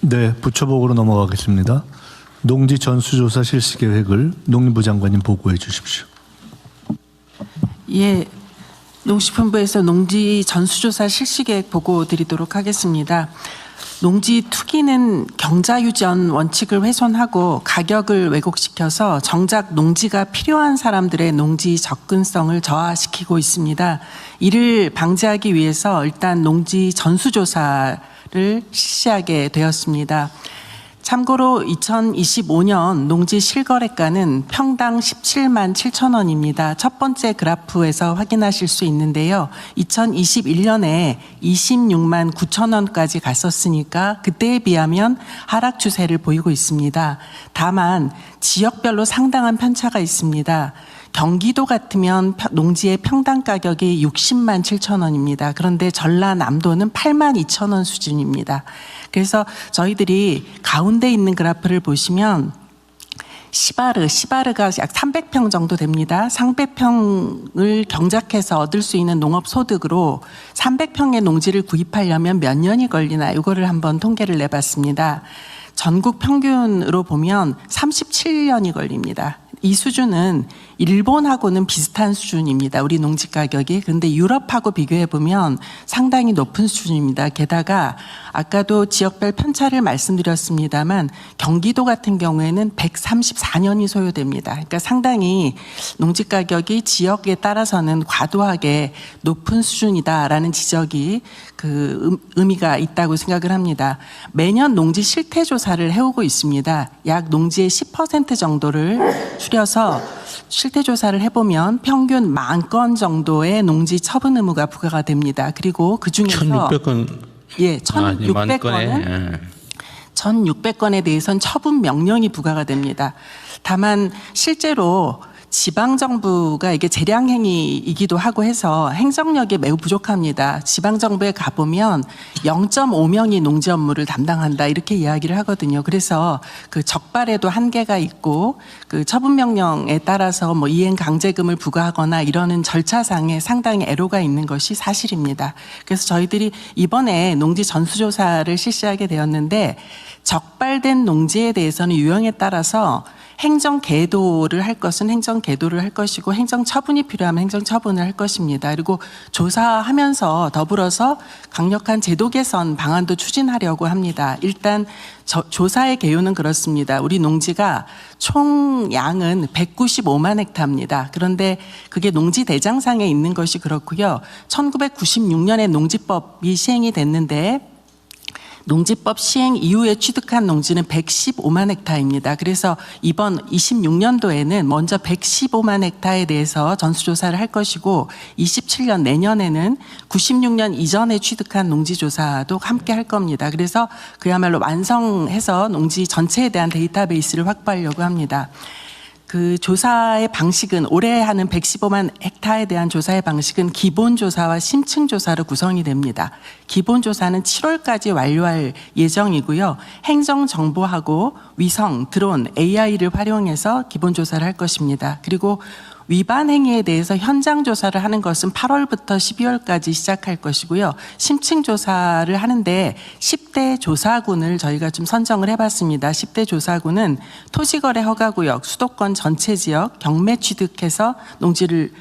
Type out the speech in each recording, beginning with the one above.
네, 부처보고로 넘어가겠습니다. 농지 전수조사 실시 계획을 농림부 장관님 보고해 주십시오. 예, 농식품부에서 농지 전수조사 실시 계획 보고 드리도록 하겠습니다. 농지 투기는 경자유전 원칙을 훼손하고 가격을 왜곡시켜서 정작 농지가 필요한 사람들의 농지 접근성을 저하시키고 있습니다. 이를 방지하기 위해서 일단 농지 전수조사를 실시하게 되었습니다. 참고로 2025년 농지 실거래가는 평당 17만 7천 원입니다. 첫 번째 그래프에서 확인하실 수 있는데요. 2021년에 26만 9천 원까지 갔었으니까 그때에 비하면 하락 추세를 보이고 있습니다. 다만 지역별로 상당한 편차가 있습니다. 경기도 같으면 농지의 평당 가격이 60만 7천 원입니다. 그런데 전라남도는 8만 2천 원 수준입니다. 그래서 저희들이 가운데 있는 그래프를 보시면 시바르가 약 300평 정도 됩니다. 300평을 경작해서 얻을 수 있는 농업소득으로 300평의 농지를 구입하려면 몇 년이 걸리나 이거를 한번 통계를 내봤습니다. 전국 평균으로 보면 37년이 걸립니다. 이 수준은 일본하고는 비슷한 수준입니다. 우리 농지 가격이. 그런데 유럽하고 비교해 보면 상당히 높은 수준입니다. 게다가 아까도 지역별 편차를 말씀드렸습니다만 경기도 같은 경우에는 134년이 소요됩니다. 그러니까 상당히 농지 가격이 지역에 따라서는 과도하게 높은 수준이다라는 지적이 의미가 있다고 생각을 합니다. 매년 농지 실태 조사를 해오고 있습니다. 약 농지의 10% 정도를 줄여서 실태 조사를 해보면 평균 10,000건 정도의 농지 처분 의무가 부과가 됩니다. 그리고 그 중에서 1,600건 1,600건은 1,600건에 대해서는 처분 명령이 부과가 됩니다. 다만 실제로 지방정부가 이게 재량행위이기도 하고 해서 행정력이 매우 부족합니다. 지방정부에 가보면 0.5명이 농지 업무를 담당한다 이렇게 이야기를 하거든요. 그래서 그 적발에도 한계가 있고 그 처분명령에 따라서 뭐 이행 강제금을 부과하거나 이러는 절차상에 상당히 애로가 있는 것이 사실입니다. 그래서 저희들이 이번에 농지 전수조사를 실시하게 되었는데 적발된 농지에 대해서는 유형에 따라서 행정 계도를 할 것은 행정 계도를 할 것이고 행정 처분이 필요하면 행정 처분을 할 것입니다. 그리고 조사하면서 더불어서 강력한 제도 개선 방안도 추진하려고 합니다. 일단 조사의 개요는 그렇습니다. 우리 농지가 총 양은 195만 헥타입니다. 그런데 그게 농지 대장상에 있는 것이 그렇고요. 1996년에 농지법이 시행이 됐는데 농지법 시행 이후에 취득한 농지는 115만 헥타입니다. 그래서 이번 26년도에는 먼저 115만 헥타에 대해서 전수조사를 할 것이고 27년 내년에는 96년 이전에 취득한 농지조사도 함께 할 겁니다. 그래서 그야말로 완성해서 농지 전체에 대한 데이터베이스를 확보하려고 합니다. 그 조사의 방식은 올해 하는 115만 헥타에 대한 조사의 방식은 기본조사와 심층조사로 구성이 됩니다. 기본조사는 7월까지 완료할 예정이고요. 행정정보하고 위성, 드론, AI를 활용해서 기본조사를 할 것입니다. 그리고 위반 행위에 대해서 현장 조사를 하는 것은 8월부터 12월까지 시작할 것이고요. 심층 조사를 하는데 10대 조사군을 저희가 좀 선정을 해봤습니다. 10대 조사군은 토지거래 허가구역, 수도권 전체 지역, 경매 취득해서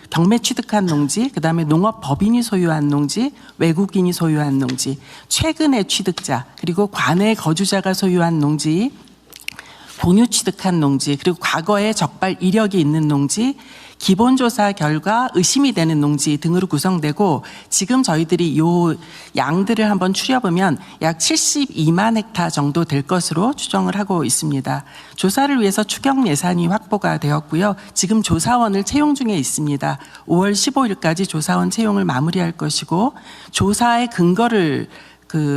경매 취득한 농지, 그다음에 농업법인이 소유한 농지, 외국인이 소유한 농지, 최근의 취득자, 그리고 관내 거주자가 소유한 농지, 공유 취득한 농지, 그리고 과거에 적발 이력이 있는 농지, 기본조사 결과 의심이 되는 농지 등으로 구성되고 지금 저희들이 요 양들을 한번 추려보면 약 72만 헥타 정도 될 것으로 추정을 하고 있습니다. 조사를 위해서 추경 예산이 확보가 되었고요. 지금 조사원을 채용 중에 있습니다. 5월 15일까지 조사원 채용을 마무리할 것이고 조사의 근거를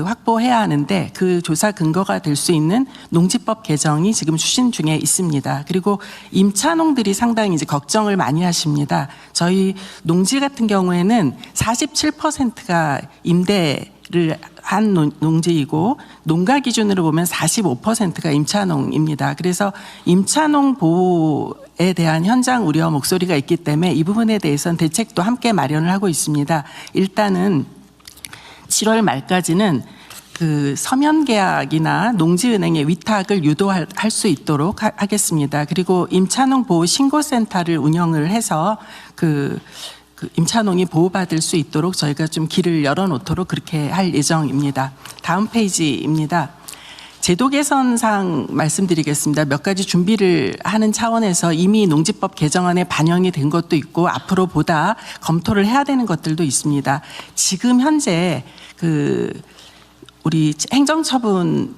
확보해야 하는데 그 조사 근거가 될 수 있는 농지법 개정이 지금 추진 중에 있습니다. 그리고 임차농들이 상당히 이제 걱정을 많이 하십니다. 저희 농지 같은 경우에는 47%가 임대를 한 농지이고 농가 기준으로 보면 45%가 임차농입니다. 그래서 임차농 보호에 대한 현장 우려 목소리가 있기 때문에 이 부분에 대해서는 대책도 함께 마련을 하고 있습니다. 일단은 7월 말까지는 그 서면 계약이나 농지은행의 위탁을 유도할 수 있도록 하겠습니다. 그리고 임차농 보호 신고센터를 운영을 해서 그 임차농이 보호받을 수 있도록 저희가 좀 길을 열어놓도록 그렇게 할 예정입니다. 다음 페이지입니다. 제도 개선상 말씀드리겠습니다. 몇 가지 준비를 하는 차원에서 이미 농지법 개정안에 반영이 된 것도 있고 앞으로 보다 검토를 해야 되는 것들도 있습니다. 지금 현재 우리 행정처분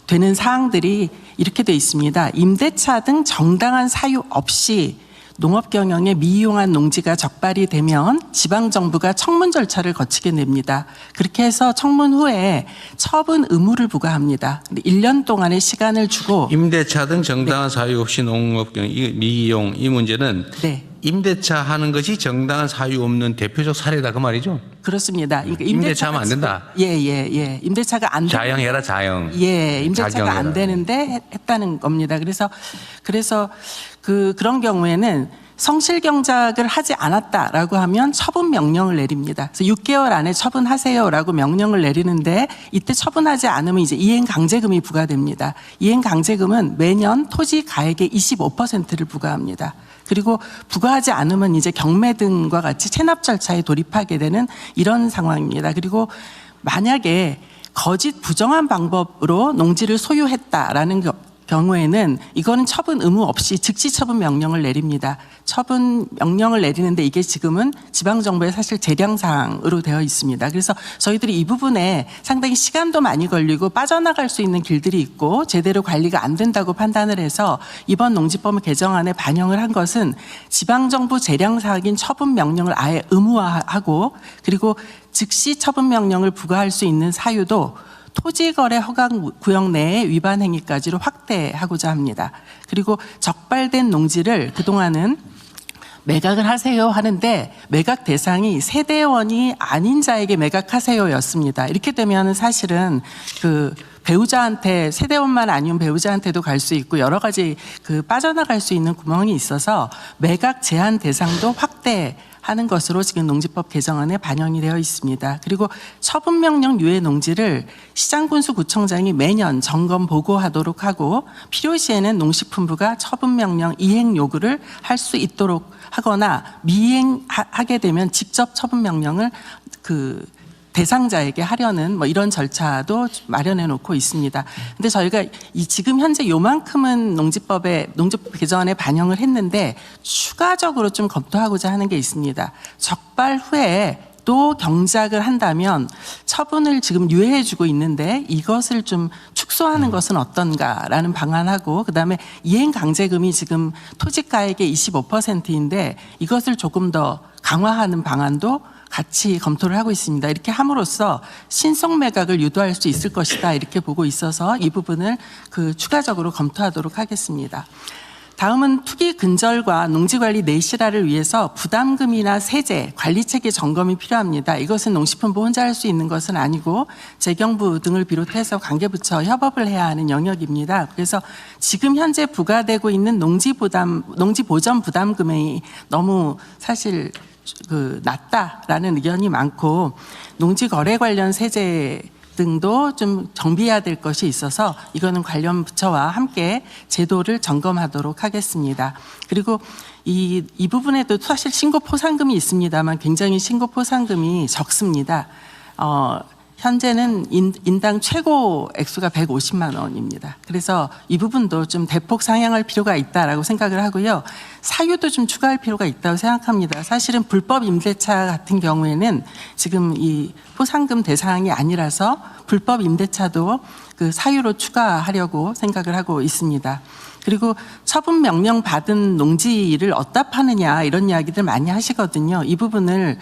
되는 사항들이 이렇게 돼 있습니다. 임대차 등 정당한 사유 없이 농업 경영에 미이용한 농지가 적발이 되면 지방정부가 청문 절차를 거치게 됩니다. 그렇게 해서 청문 후에 처분 의무를 부과합니다. 1년 동안의 시간을 주고 임대차 등 정당한 사유 없이 농업 경영 미이용 이 문제는 네. 임대차 하는 것이 정당한 사유 없는 대표적 사례다 그 말이죠. 그렇습니다. 그러니까 임대차하면 안 된다. 예. 임대차가 안 자영해라 자영. 예, 임대차가 자경해라. 안 되는데 했다는 겁니다. 그래서 그런 경우에는 성실 경작을 하지 않았다라고 하면 처분 명령을 내립니다. 그래서 6개월 안에 처분하세요라고 명령을 내리는데 이때 처분하지 않으면 이제 이행 강제금이 부과됩니다. 이행 강제금은 매년 토지 가액의 25%를 부과합니다. 그리고 부과하지 않으면 이제 경매 등과 같이 체납 절차에 돌입하게 되는 이런 상황입니다. 그리고 만약에 거짓 부정한 방법으로 농지를 소유했다라는 경우에는 이거는 처분 의무 없이 즉시 처분 명령을 내립니다. 처분 명령을 내리는데 이게 지금은 지방정부의 사실 재량사항으로 되어 있습니다. 그래서 저희들이 이 부분에 상당히 시간도 많이 걸리고 빠져나갈 수 있는 길들이 있고 제대로 관리가 안 된다고 판단을 해서 이번 농지법 개정안에 반영을 한 것은 지방정부 재량사항인 처분 명령을 아예 의무화하고 그리고 즉시 처분 명령을 부과할 수 있는 사유도 토지거래 허가 구역 내의 위반 행위까지로 확대하고자 합니다. 그리고 적발된 농지를 그동안은 매각을 하세요 하는데 매각 대상이 세대원이 아닌 자에게 매각하세요였습니다. 이렇게 되면 사실은 배우자한테 세대원만 아니면 배우자한테도 갈 수 있고 여러 가지 빠져나갈 수 있는 구멍이 있어서 매각 제한 대상도 확대하는 것으로 지금 농지법 개정안에 반영이 되어 있습니다. 그리고 처분명령 유예 농지를 시장군수구청장이 매년 점검 보고하도록 하고 필요시에는 농식품부가 처분명령 이행 요구를 할 수 있도록 하거나 미행하게 되면 직접 처분명령을 대상자에게 하려는 이런 절차도 마련해 놓고 있습니다. 근데 저희가 지금 현재 요만큼은 농지법 개정안에 반영을 했는데 추가적으로 좀 검토하고자 하는 게 있습니다. 적발 후에 또 경작을 한다면 처분을 지금 유예해 주고 있는데 이것을 좀 축소하는 것은 어떤가라는 방안하고 그다음에 이행 강제금이 지금 토지가액의 25%인데 이것을 조금 더 강화하는 방안도 같이 검토를 하고 있습니다. 이렇게 함으로써 신속 매각을 유도할 수 있을 것이다 이렇게 보고 있어서 이 부분을 추가적으로 검토하도록 하겠습니다. 다음은 투기 근절과 농지관리 내실화를 위해서 부담금이나 세제, 관리체계 점검이 필요합니다. 이것은 농식품부 혼자 할 수 있는 것은 아니고 재경부 등을 비롯해서 관계부처 협업을 해야 하는 영역입니다. 그래서 지금 현재 부과되고 있는 농지보전 부담금이 너무 사실 낮다라는 의견이 많고 농지거래 관련 세제 등도 좀 정비해야 될 것이 있어서 이거는 관련 부처와 함께 제도를 점검하도록 하겠습니다. 그리고 이 부분에도 사실 신고 포상금이 있습니다만 굉장히 신고 포상금이 적습니다. 현재는 인당 최고 액수가 150만 원입니다. 그래서 이 부분도 좀 대폭 상향할 필요가 있다라고 생각을 하고요. 사유도 좀 추가할 필요가 있다고 생각합니다. 사실은 불법 임대차 같은 경우에는 지금 이 포상금 대상이 아니라서 불법 임대차도 사유로 추가하려고 생각을 하고 있습니다. 그리고 처분 명령 받은 농지를 어디다 파느냐 이런 이야기들 많이 하시거든요. 이 부분을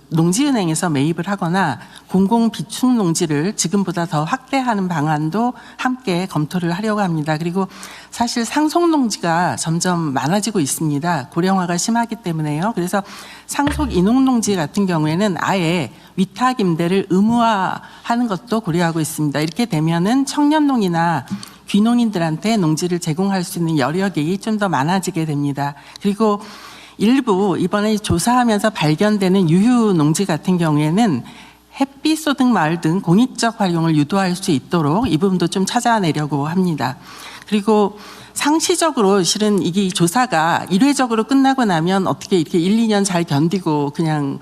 농지은행에서 매입을 하거나 공공 비축 농지를 지금보다 더 확대하는 방안도 함께 검토를 하려고 합니다. 그리고 사실 상속 농지가 점점 많아지고 있습니다. 고령화가 심하기 때문에요. 그래서 상속 인용 농지 같은 경우에는 아예 위탁 임대를 의무화하는 것도 고려하고 있습니다. 이렇게 되면은 청년농이나 귀농인들한테 농지를 제공할 수 있는 여력이 좀 더 많아지게 됩니다. 그리고 일부 이번에 조사하면서 발견되는 유휴 농지 같은 경우에는 햇빛 소득 마을 등 공익적 활용을 유도할 수 있도록 이 부분도 좀 찾아내려고 합니다. 그리고 상시적으로 실은 이게 조사가 일회적으로 끝나고 나면 어떻게 이렇게 1, 2년 잘 견디고 그냥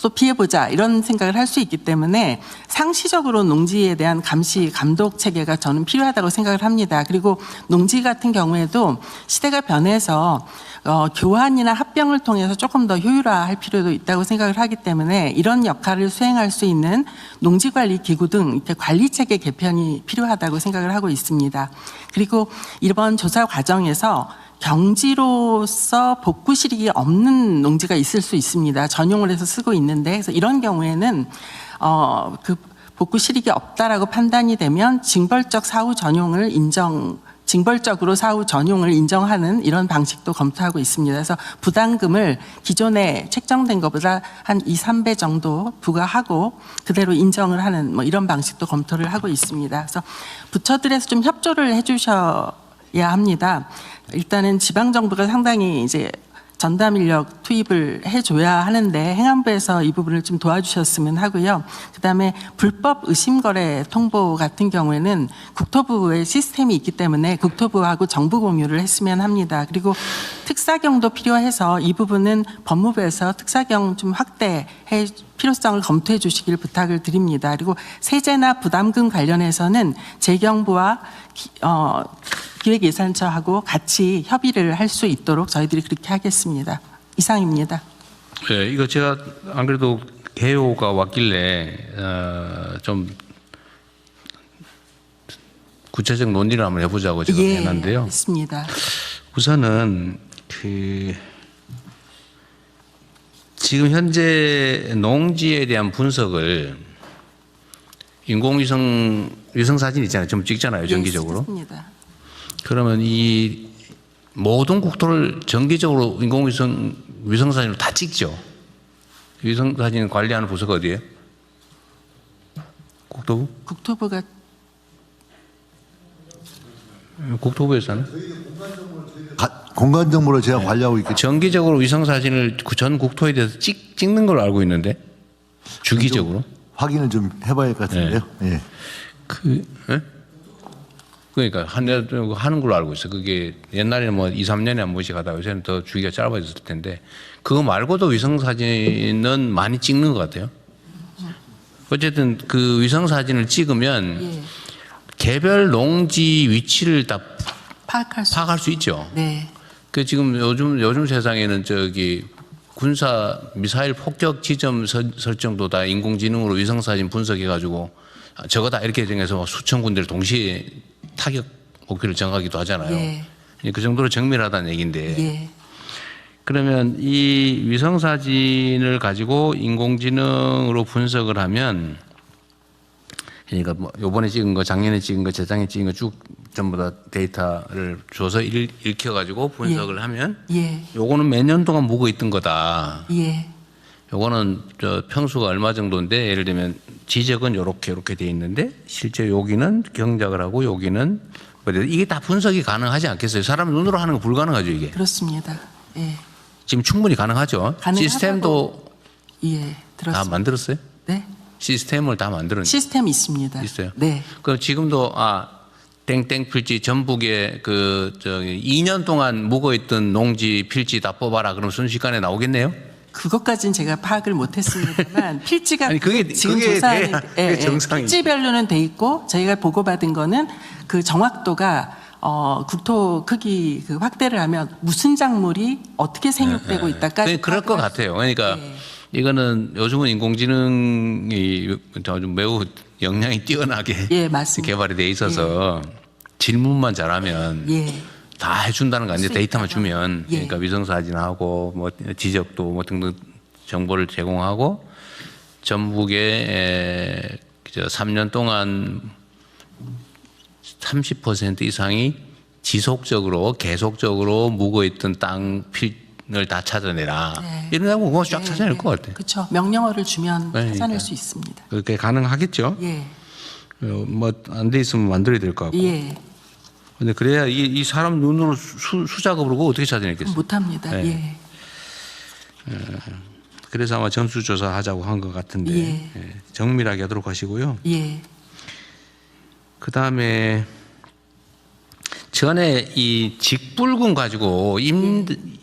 또 피해보자 이런 생각을 할 수 있기 때문에 상시적으로 농지에 대한 감시 감독 체계가 저는 필요하다고 생각을 합니다. 그리고 농지 같은 경우에도 시대가 변해서 교환이나 합병을 통해서 조금 더 효율화할 필요도 있다고 생각을 하기 때문에 이런 역할을 수행할 수 있는 농지관리기구 등 이렇게 관리체계 개편이 필요하다고 생각을 하고 있습니다. 그리고 이번 조사 과정에서 경지로서 복구 실익이 없는 농지가 있을 수 있습니다. 전용을 해서 쓰고 있는데 그래서 이런 경우에는 그 복구 실익이 없다라고 판단이 되면 징벌적 사후 전용을 징벌적으로 사후 전용을 인정하는 이런 방식도 검토하고 있습니다. 그래서 부담금을 기존에 책정된 것보다 한 2, 3배 정도 부과하고 그대로 인정을 하는 뭐 이런 방식도 검토를 하고 있습니다. 그래서 부처들에서 좀 협조를 해주셔야 합니다. 일단은 지방정부가 상당히 이제 전담 인력 투입을 해줘야 하는데 행안부에서 이 부분을 좀 도와주셨으면 하고요. 그다음에 불법 의심거래 통보 같은 경우에는 국토부의 시스템이 있기 때문에 국토부하고 정부 공유를 했으면 합니다. 그리고 특사경도 필요해서 이 부분은 법무부에서 특사경 좀 확대해 필요성을 검토해 주시길 부탁을 드립니다. 그리고 세제나 부담금 관련해서는 재경부와 기획예산처하고 같이 협의를 할 수 있도록 저희들이 그렇게 하겠습니다. 이상입니다. 네, 이거 제가 안 그래도 개요가 왔길래 좀 구체적 논의를 한번 해보자고 제가 해놨는데요. 있습니다. 우선은 지금 현재 농지에 대한 분석을 위성 사진 있잖아요. 좀 찍잖아요. 정기적으로. 있습니다. 그러면 이 모든 국토를 정기적으로 위성 사진으로 다 찍죠. 위성 사진 관리하는 부서가 어디예요? 국토부? 국토부에서 하는? 공간 정보를 제가 관리하고 있기 때문에 정기적으로 위성 사진을 전 국토에 대해서 찍는 걸로 알고 있는데 주기적으로 확인을 좀 해봐야 할 것 같은데요. 예. 그러니까 하는 걸로 알고 있어. 그게 옛날에는 뭐 2, 3년에 한 번씩 하다가 요새는 더 주기가 짧아졌을 텐데 그거 말고도 위성 사진은 많이 찍는 것 같아요. 어쨌든 그 위성 사진을 찍으면 개별 농지 위치를 다 파악할 수 있죠. 네. 그 지금 요즘 세상에는 저기 군사 미사일 폭격 지점 설정도 다 인공지능으로 위성 사진 분석해 가지고 저거다 이렇게 정해서 수천 군데를 동시에 타격 목표를 정하기도 하잖아요. 예. 그 정도로 정밀하다는 얘기인데 예. 그러면 이 위성 사진을 가지고 인공지능으로 분석을 하면 그러니까 뭐 요번에 찍은 거, 작년에 찍은 거, 재작년에 찍은 거 쭉 전부 다 데이터를 줘서 읽혀 가지고 분석을 하면 요거는 몇 년 동안 묵어 있던 거다. 요거는 저 평수가 얼마 정도인데 예를 들면 지적은 요렇게 돼 있는데 실제 여기는 경작을 하고 여기는 이게 다 분석이 가능하지 않겠어요? 사람 눈으로 하는 거 불가능하죠, 이게. 그렇습니다. 예. 지금 충분히 가능하죠. 시스템도 들었습니다. 다 만들었어요? 네. 시스템을 다 만들었는데. 시스템 있습니다. 있어요. 네. 그럼 지금도 땡땡 필지 전북에 2년 동안 묵어 있던 농지 필지 다 뽑아라. 그럼 순식간에 나오겠네요? 그것까지는 제가 파악을 못했습니다만 필지가 아니, 지금 조사하는 그게 정상이죠. 필지별로는 돼 있고 저희가 보고받은 거는 그 정확도가 국토 크기 그 확대를 하면 무슨 작물이 어떻게 생육되고 있다까지 그럴 것 같아요. 그러니까 이거는 요즘은 인공지능이 좀 매우 역량이 뛰어나게 맞습니다. 개발이 돼 있어서 질문만 잘하면 다 해준다는 거 아니에요. 데이터만 주면 그러니까 위성 사진하고 뭐 지적도 뭐 등등 정보를 제공하고 전북에 3년 동안 30% 이상이 지속적으로 계속적으로 묵어있던 땅 필을 다 찾아내라. 이러면 그거 쫙 찾아낼 것 같아요. 그렇죠. 명령어를 주면 그러니까. 찾아낼 수 있습니다. 그렇게 가능하겠죠. 뭐 안 돼 있으면 만들어야 될 것 같고. 근데 그래야 이 사람 눈으로 수작업으로 그거 어떻게 찾아냈겠어요? 못합니다. 그래서 아마 전수조사 하자고 한 것 같은데 예. 예, 정밀하게 하도록 하시고요. 예. 그 다음에 전에 이 직불금 가지고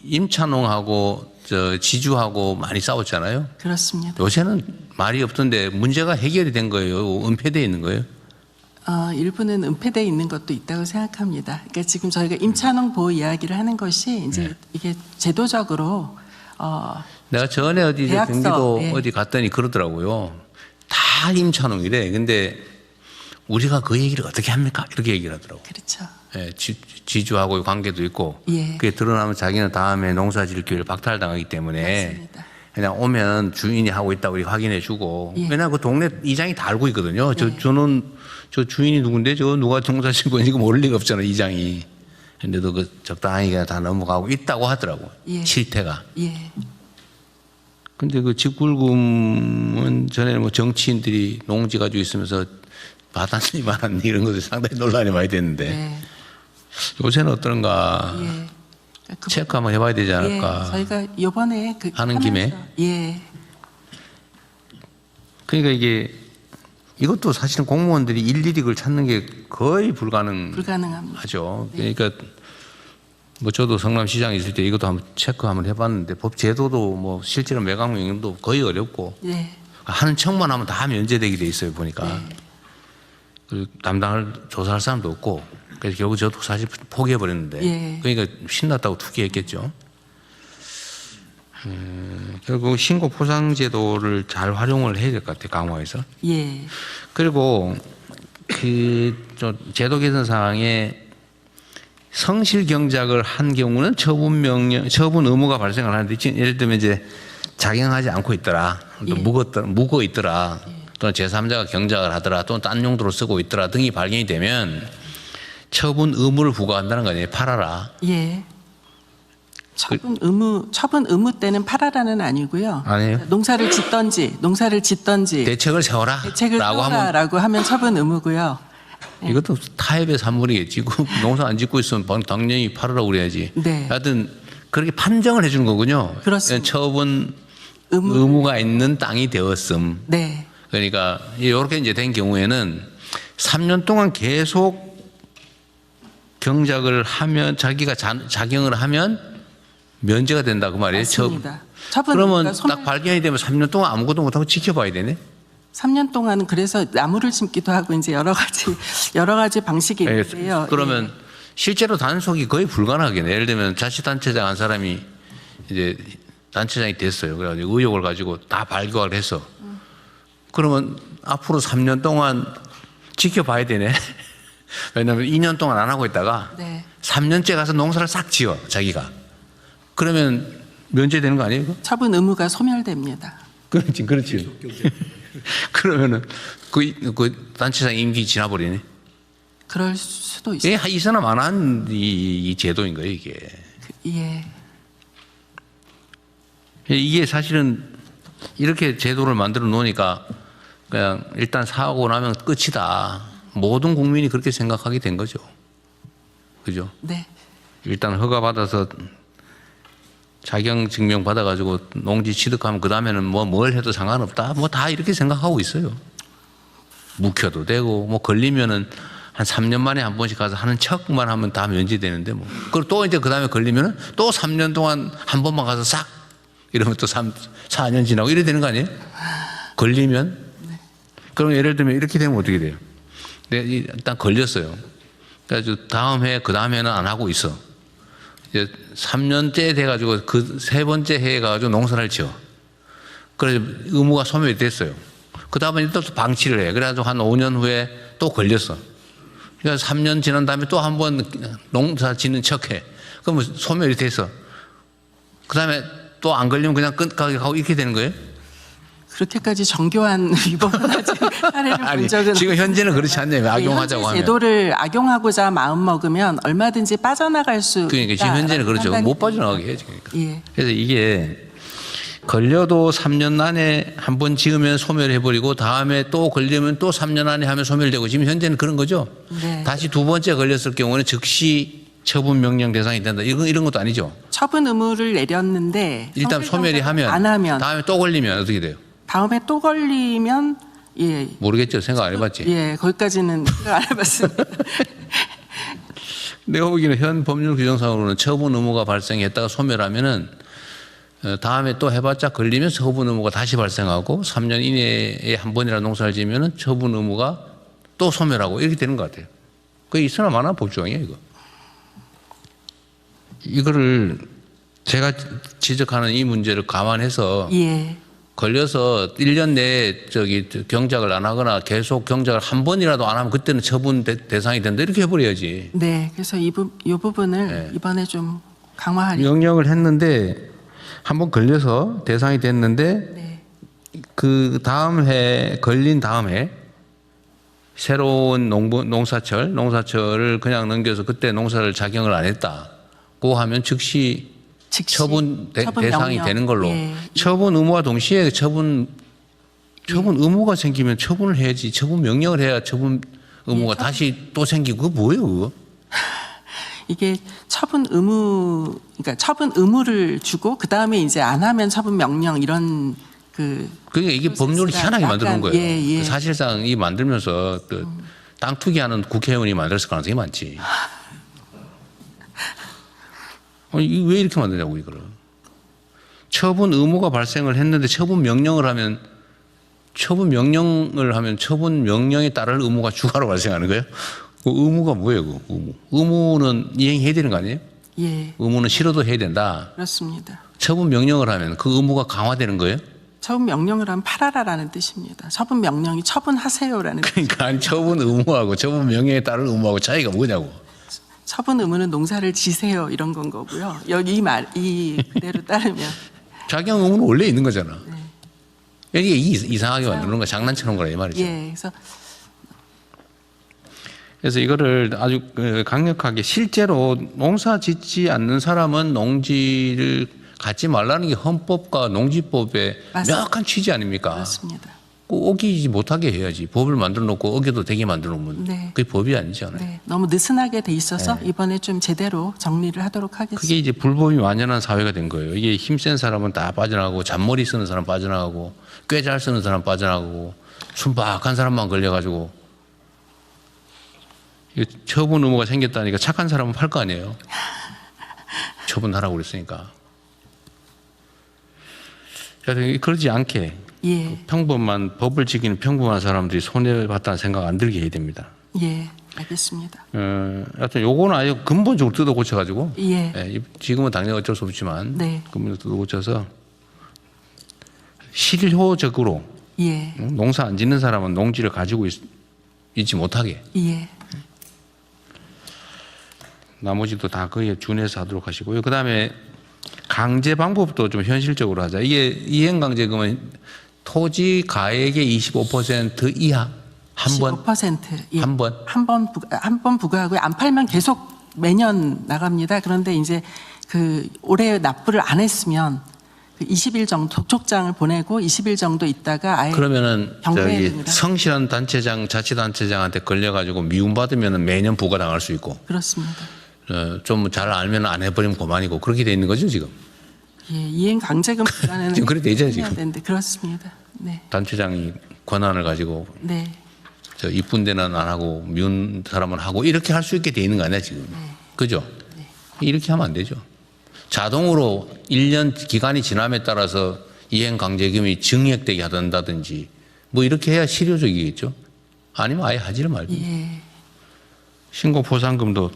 임찬홍하고 지주하고 많이 싸웠잖아요. 그렇습니다. 요새는 말이 없던데 문제가 해결이 된 거예요? 은폐되어 있는 거예요? 일부는 은폐되어 있는 것도 있다고 생각합니다. 그러니까 지금 저희가 임찬홍 보호 이야기를 하는 것이 이제 이게 제도적으로 내가 전에 어디 계약서, 경기도 예. 어디 갔더니 그러더라고요. 다 임찬홍이래. 근데 우리가 그 얘기를 어떻게 합니까? 이렇게 얘기를 하더라고요. 그렇죠. 예, 지주하고의 관계도 있고 예. 그게 드러나면 자기는 다음에 농사 지을 기회를 박탈당하기 때문에 맞습니다. 그냥 오면 주인이 하고 있다고 우리 확인해 주고 예. 왜냐하면 그 동네 이장이 다 알고 있거든요. 저는 저 주인이 누군데 저 누가 농사 짓고 있는지 모를 리가 없잖아요. 이장이. 근데도 그 적당히 그냥 다 넘어가고 있다고 하더라고요. 예. 실태가. 예. 근데 그 직불금은 전에는 뭐 정치인들이 농지 가지고 있으면서 받았니 말았니 이런 것들 상당히 논란이 많이 됐는데 네. 요새는 어떤가 예. 체크 한번 해봐야 되지 않을까. 예. 저희가 이번에 하는 김에? 예. 그러니까 이게 이것도 사실은 공무원들이 일일이 그걸 찾는 게 거의 불가능합니다. 하죠. 그러니까 뭐 저도 성남시장에 있을 때 이것도 한번 체크 한번 해봤는데 법 제도도 뭐 실제로 매각 명령도 거의 어렵고 예. 하는 척만 하면 다 면제되게 돼 있어요 보니까. 네. 그리고 담당을 조사할 사람도 없고 그래서 결국 저도 사실 포기해 버렸는데 예. 그러니까 신났다고 투기했겠죠. 결국 신고 포상 제도를 잘 활용을 해야 될 것 같아요 강화에서. 예. 그리고 저 제도 개선 사항에 성실 경작을 한 경우는 처분 의무가 발생을 하는데 예를 들면 이제 작용하지 않고 있더라, 또 묵어 있더라, 또는 제3자가 경작을 하더라, 또는 딴 용도로 쓰고 있더라 등이 발견이 되면 처분 의무를 부과한다는 거 아니에요. 팔아라. 예. 처분 의무 때는 팔아라는 아니고요. 아니에요? 농사를 짓던지 대책을 세워라. 대책을 라고 하면 세워라라고 하면 처분 의무고요. 이것도 타협의 산물이겠지. 농사 안 짓고 있으면 당연히 팔으라고 그래야지. 네. 하여튼 그렇게 판정을 해주는 거군요. 그렇습니다. 처분 의무가 있는 땅이 되었음. 네. 그러니까 이렇게 이제 된 경우에는 3년 동안 계속 경작을 하면 자기가 작용을 하면 면제가 된다 그 말이에요. 맞습니다. 처분 그러면 의무가 딱 발견이 되면 3년 동안 아무것도 못하고 지켜봐야 되네. 3년 동안은 그래서 나무를 심기도 하고 이제 여러 가지 방식이 있는데요. 그러면 예. 실제로 단속이 거의 불가능하겠네. 예를 들면 자치단체장 한 사람이 이제 단체장이 됐어요. 그래가지고 의혹을 가지고 다 발견을 했어. 그러면 앞으로 3년 동안 지켜봐야 되네. 왜냐하면 2년 동안 안 하고 있다가 네. 3년째 가서 농사를 싹 지어 자기가. 그러면 면제되는 거 아니에요? 이거? 처분 의무가 소멸됩니다. 그렇지. 그러면은 그 단체장 임기 지나버리네. 그럴 수도 있어요. 예, 이 사람 안 한 이 제도인 거예요, 이게. 예. 이게 사실은 이렇게 제도를 만들어 놓으니까 그냥 일단 사고 나면 끝이다. 모든 국민이 그렇게 생각하게 된 거죠. 그죠? 네. 일단 허가 받아서 자격 증명 받아가지고 농지 취득하면 그 다음에는 뭘 해도 상관없다. 뭐 다 이렇게 생각하고 있어요. 묵혀도 되고 뭐 걸리면은 한 3년 만에 한 번씩 가서 하는 척만 하면 다 면제되는데 뭐. 그리고 또 이제 그 다음에 걸리면은 또 3년 동안 한 번만 가서 싹 이러면 또 4년 지나고 이래 되는 거 아니에요? 걸리면? 그럼 예를 들면 이렇게 되면 어떻게 돼요? 내가 일단 걸렸어요. 그래가지고 다음 해, 그 다음 해는 안 하고 있어. 이제 3년째 돼가지고 그 세 번째 해에 가가지고 농사를 지어. 그래서 의무가 소멸이 됐어요. 그 다음에 또 방치를 해. 그래가지고 한 5년 후에 또 걸렸어. 그래서 3년 지난 다음에 또 한 번 농사 짓는 척 해. 그러면 소멸이 됐어. 그 다음에 또 안 걸리면 그냥 끝까지 가고 이렇게 되는 거예요? 그렇게까지 정교한 위법은 아직 사례를 본 적은 지금 현재는 그렇지 않네요. 악용하자고 현재 하면. 제도를 악용하고자 마음 먹으면 얼마든지 빠져나갈 수 그러니까 지금 현재는 그렇죠. 못 빠져나가게 해야지. 그러니까. 예. 그래서 이게 걸려도 3년 안에 한 번 지으면 소멸해버리고 다음에 또 걸리면 또 3년 안에 하면 소멸되고 지금 현재는 그런 거죠. 네. 다시 두 번째 걸렸을 경우는 즉시 처분 명령 대상이 된다. 이런 것도 아니죠. 처분 의무를 내렸는데 일단 소멸이 하면 안 하면 다음에 또 걸리면 어떻게 돼요? 다음에 또 걸리면 예. 모르겠죠. 생각 안 해봤지. 예, 거기까지는 생각 안 해봤습니다. 내가 보기에는 현 법률 규정상으로는 처분 의무가 발생했다가 소멸하면은 다음에 또 해봤자 걸리면 처분 의무가 다시 발생하고 3년 이내에 한 번이라 농사를 지면은 처분 의무가 또 소멸하고 이렇게 되는 것 같아요. 그게 있으나 마나 법조항이에요, 이거. 이거를 제가 지적하는 이 문제를 감안해서 예. 걸려서 1년 내에 경작을 안 하거나 계속 경작을 한 번이라도 안 하면 그때는 처분 대상이 된다. 이렇게 해버려야지. 네, 그래서 이 부분을 네. 이번에 좀 강화하려고. 명령을 했는데 한 번 걸려서 대상이 됐는데 네. 그 다음 해 걸린 다음 해 새로운 농사철을 그냥 넘겨서 그때 농사를 작용을 안 했다고 하면 즉시 처분 대상이 명령. 되는 걸로. 예. 처분 의무와 동시에 처분 의무가 생기면 처분을 해야지. 처분 명령을 해야 처분 의무가 다시 또 생기고. 그거 뭐예요, 그거? 이게 처분 의무, 그러니까 처분 의무를 주고 그 다음에 이제 안 하면 처분 명령 이런 그러니까 이게 법률을 희한하게 만드는 거예요. 예, 예. 사실상 이 만들면서 땅 투기하는 국회의원이 만들었을 가능성이 많지. 아니, 왜 이렇게 만드냐고, 이거를. 처분 의무가 발생을 했는데 처분 명령을 하면 처분 명령에 따를 의무가 추가로 발생하는 거예요? 그 의무가 뭐예요, 그 의무? 의무는 이행해야 되는 거 아니에요? 예, 의무는 싫어도 해야 된다. 그렇습니다. 처분 명령을 하면 그 의무가 강화되는 거예요? 처분 명령을 하면 팔아라라는 뜻입니다. 처분 명령이 처분하세요라는 그러니까 아니, 처분 의무하고 처분 명령에 따른 의무하고 차이가 뭐냐고. 처분 의무는 농사를 지세요 이런 건 거고요. 여기 이 그대로 따르면 작용 의무는 원래 있는 거잖아. 네. 이게 이상하게 만드는 거 장난치는 거라 이 말이죠. 예, 그래서 이거를 아주 강력하게 실제로 농사 짓지 않는 사람은 농지를 갖지 말라는 게 헌법과 농지법의 맞습니다. 명확한 취지 아닙니까? 그렇습니다. 꼭 어기지 못하게 해야지. 법을 만들어 놓고 어겨도 되게 만들어 놓으면 네. 그게 법이 아니잖아요. 네, 너무 느슨하게 돼 있어서 이번에 좀 제대로 정리를 하도록 하겠습니다. 그게 이제 불법이 만연한 사회가 된 거예요. 이게 힘센 사람은 다 빠져나가고 잔머리 쓰는 사람 빠져나가고 꽤 잘 쓰는 사람 빠져나가고 순박한 사람만 걸려가지고 처분 의무가 생겼다니까 착한 사람은 팔 거 아니에요. 처분하라고 그랬으니까. 그래서 그러지 않게 예, 평범한 법을 지키는 평범한 사람들이 손해를 봤다는 생각 안 들게 해야 됩니다. 예, 알겠습니다. 하여튼 요거는 아예 근본적으로 뜯어 고쳐가지고 예, 지금은 당연히 어쩔 수 없지만 네. 근본적으로 뜯어 고쳐서 실효적으로 예, 농사 안 짓는 사람은 농지를 가지고 있지 못하게 예, 나머지도 다 그에 준해서 하도록 하시고요. 그 다음에 강제 방법도 좀 현실적으로 하자. 이게 이행강제금은 토지 가액의 25% 이하 한 번? 15%. 예. 한 번? 한 번 부과하고요. 안 팔면 계속 매년 나갑니다. 그런데 이제 올해 납부를 안 했으면 20일 정도 독촉장을 보내고 20일 정도 있다가 아예 그러면은 경고해야 저기 됩니다. 성실한 단체장, 자치단체장한테 걸려가지고 미움받으면은 매년 부과당할 수 있고 그렇습니다. 좀 잘 알면 안 해버리면 그만이고 그렇게 돼 있는 거죠 지금. 예, 이행 강제금 부과는 지금 그렇게 돼 있잖아요, 지금. 해야 되는데 그렇습니다. 네, 단체장이 권한을 가지고 네, 저 이쁜 데는 안 하고 미운 사람은 하고 이렇게 할 수 있게 돼 있는 거 아니야 지금. 그죠? 이렇게 하면 안 되죠. 자동으로 1년 기간이 지남에 따라서 이행강제금이 증액되게 한다든지 뭐 이렇게 해야 실효적이겠죠. 아니면 아예 하지를 말고. 예, 신고포상금도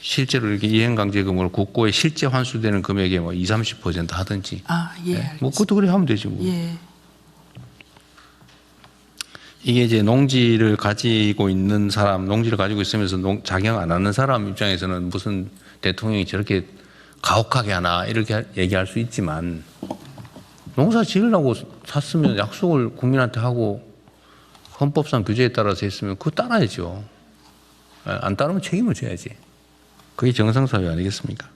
실제로 이렇게 이행강제금으로 국고에 실제 환수되는 금액의 뭐 20, 30% 하든지. 예, 뭐 그것도 그래 하면 되지 뭐. 예, 이게 이제 농지를 가지고 있는 사람, 농지를 가지고 있으면서 작용 안 하는 사람 입장에서는 무슨 대통령이 저렇게 가혹하게 하나 이렇게 얘기할 수 있지만 농사 지으려고 샀으면 약속을 국민한테 하고 헌법상 규제에 따라서 했으면 그거 따라야죠. 안 따르면 책임을 져야지. 그게 정상사회 아니겠습니까?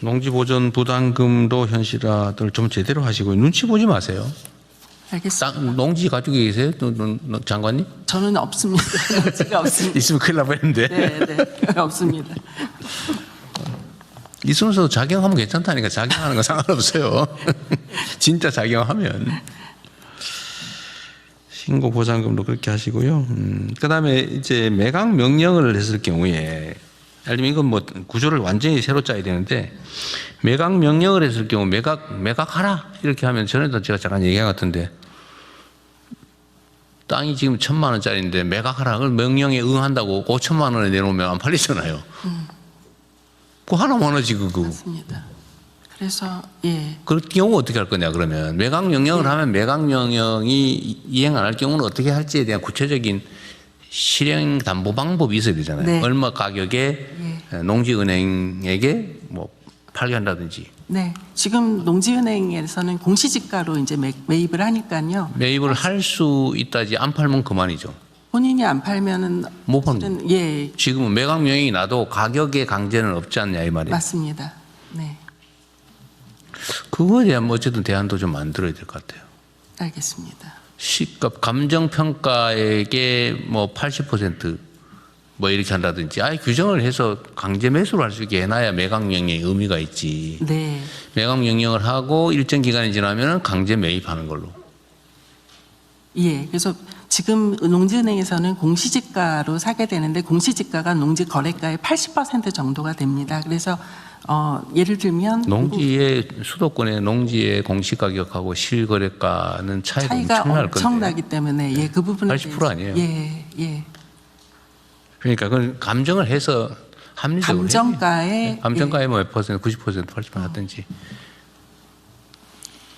농지보전 부담금도 현실화를 좀 제대로 하시고 눈치 보지 마세요. 알겠습니다. 농지 가지고 계세요, 장관님? 저는 없습니다. 농지가 없습니다. 있으면 큰일 날 뻔했는데. 네, 없습니다. 있으면서도 작용하면 괜찮다니까. 작용하는 거 상관없어요. 진짜 작용하면. 신고 보상금도 그렇게 하시고요. 그다음에 이제 매각 명령을 했을 경우에, 예를 들면 이건 뭐 구조를 완전히 새로 짜야 되는데, 매각 명령을 했을 경우 매각하라 이렇게 하면 전에도 제가 잠깐 얘기한 것 같은데, 땅이 지금 1,000만 원짜리인데 매각하라 그걸 명령에 응한다고 5천만 원에 내놓으면 안 팔리잖아요. 그거 하나만 하지 그거. 맞습니다. 그래서 예. 그럴 경우 어떻게 할 거냐 그러면 매각 명령을 하면 매각 명령이 이행 안 할 경우는 어떻게 할지에 대한 구체적인 실행 담보 방법이 있어야 되잖아요. 네. 얼마 가격에 농지은행에게 뭐 팔게 한다든지. 네. 지금 농지은행에서는 공시지가로 이제 매입을 하니까요. 매입을 할 수 있다지 안 팔면 그만이죠. 본인이 안 팔면은 못 팔면. 사실은 예, 지금은 매각 명령이 나도 가격의 강제는 없지 않냐 이 말이에요. 맞습니다. 네. 그거에 대한 뭐 어쨌든 대안도 좀 만들어야 될 것 같아요. 알겠습니다. 시가 감정평가액의 뭐 80% 뭐 이렇게 한다든지 아예 규정을 해서 강제 매수를 할 수 있게 해놔야 매각 명령의 의미가 있지. 네. 매각 명령을 하고 일정 기간이 지나면 강제 매입하는 걸로. 예. 그래서 지금 농지은행에서는 공시지가로 사게 되는데 공시지가가 농지 거래가의 80% 정도가 됩니다. 그래서 예를 들면 농지의 수도권의 농지의 공시가격하고 실거래가는 차이가 엄청날 건데. 엄청나기 때문에 예, 그 부분에 80% 아니에요? 예, 예. 그러니까 그건 감정을 해서 합리적으로 감정가에 감정가에 뭐 몇 퍼센트, 90%, 80% 하든지.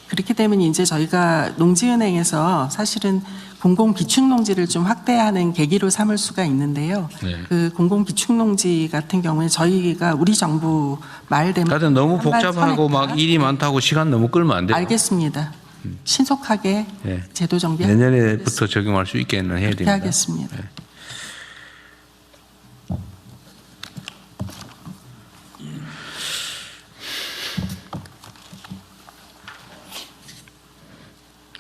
그렇게 되면 이제 저희가 농지은행에서 사실은 공공기축농지를 좀 확대하는 계기로 삼을 수가 있는데요. 네. 그 공공기축농지 같은 경우에 저희가 우리 정부 말 되면 하여튼 너무 한발 복잡하고 선행과 막 일이 많다고 시간 너무 끌면 안 돼요. 알겠습니다. 신속하게 네. 제도 정비 내년에부터 적용할 수 있게는 해야 그렇게 됩니다. 하겠습니다.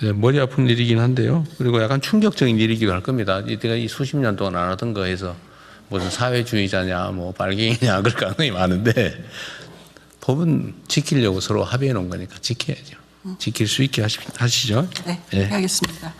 네, 머리 아픈 일이긴 한데요. 그리고 약간 충격적인 일이기도 할 겁니다. 이때가 이 수십 년 동안 안 하던 거 해서 무슨 사회주의자냐, 뭐 빨갱이냐 그럴 가능성이 많은데 법은 지키려고 서로 합의해 놓은 거니까 지켜야죠. 지킬 수 있게 하시죠. 네, 예. 하겠습니다.